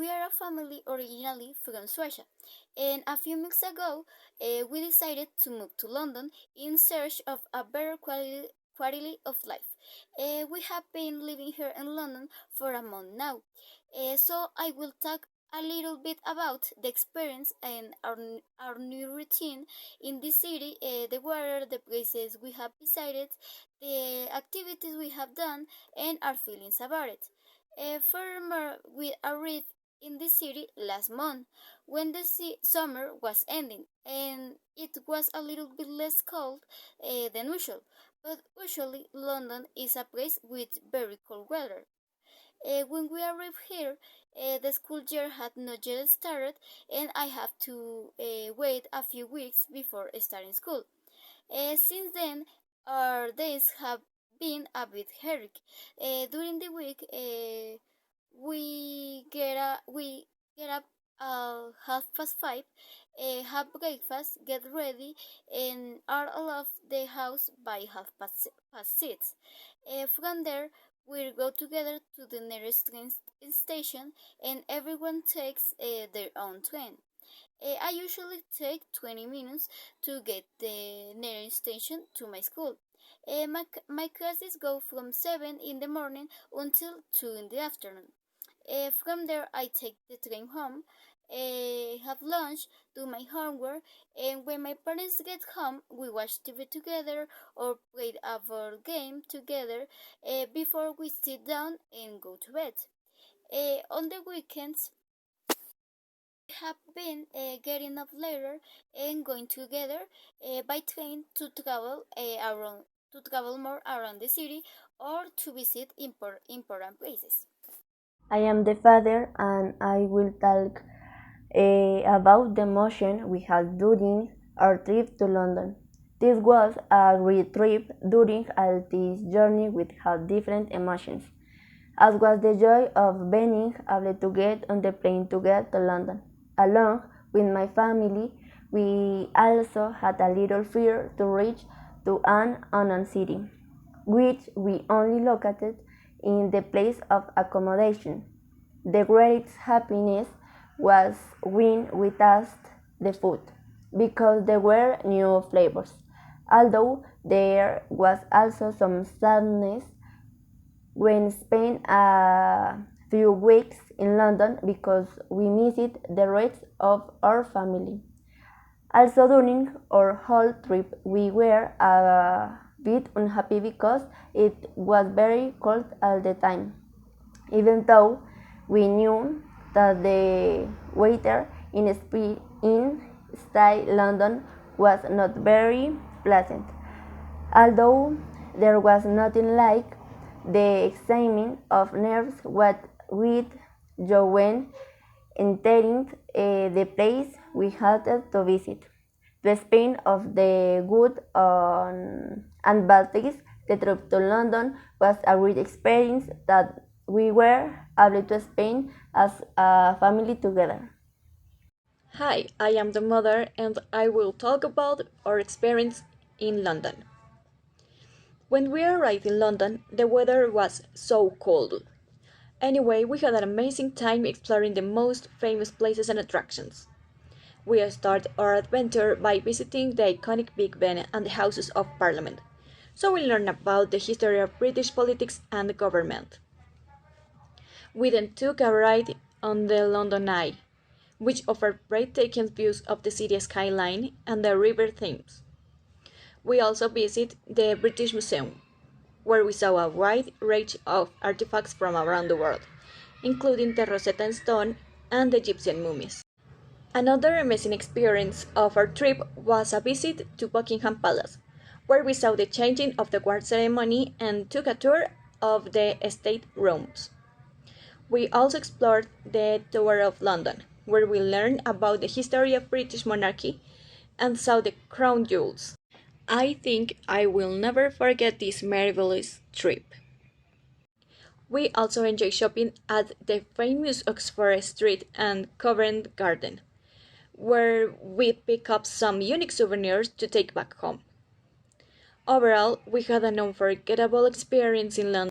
We are a family originally from Suecia, and a few months ago we decided to move to London in search of a better quality of life. We have been living here in London for a month now, so I will talk a little bit about the experience and our new routine in this city, the weather, the places we have visited, the activities we have done, and our feelings about it. Furthermore, we arrived in the city last month when the summer was ending and it was a little bit less cold than usual. But usually, London is a place with very cold weather. When we arrived here, the school year had not yet started, and I have to wait a few weeks before starting school. Since then, our days have been a bit hectic. During the week, we get up 5:30, have breakfast, get ready, and are out of the house by past 6. From there, we go together to the nearest train station, and everyone takes their own train. I usually take 20 minutes to get the nearest station to my school. My classes go from 7 in the morning until 2 in the afternoon. From there, I take the train home, have lunch, do my homework, and when my parents get home, we watch TV together or play a board game together before we sit down and go to bed. On the weekends, we have been getting up later and going together by train to travel more around the city or to visit important places. I am the father and I will talk about the emotion we had during our trip to London. This was a great trip. During all this journey we had different emotions, as was the joy of being able to get on the plane to get to London. Along with my family, we also had a little fear to reach to an unknown city, which we only located in the place of accommodation. The greatest happiness was when we tasted the food, because there were new flavors. Although there was also some sadness when spent a few weeks in London because we missed the rest of our family. Also during our whole trip we were a bit unhappy because it was very cold all the time, even though we knew that the weather in style London was not very pleasant. Although there was nothing like the excitement of nerves what with Joanne entering the place we had to visit. To spend of the good and bad days, the trip to London was a great experience that we were able to spend as a family together. Hi, I am the mother and I will talk about our experience in London. When we arrived in London, the weather was so cold. Anyway, we had an amazing time exploring the most famous places and attractions. We started our adventure by visiting the iconic Big Ben and the Houses of Parliament, so we learned about the history of British politics and government. We then took a ride on the London Eye, which offered breathtaking views of the city skyline and the River Thames. We also visited the British Museum, where we saw a wide range of artifacts from around the world, including the Rosetta Stone and the Egyptian mummies. Another amazing experience of our trip was a visit to Buckingham Palace, where we saw the changing of the guard ceremony and took a tour of the state rooms. We also explored the Tower of London, where we learned about the history of British monarchy and saw the crown jewels. I think I will never forget this marvelous trip. We also enjoyed shopping at the famous Oxford Street and Covent Garden, where we picked up some unique souvenirs to take back home. Overall, we had an unforgettable experience in London.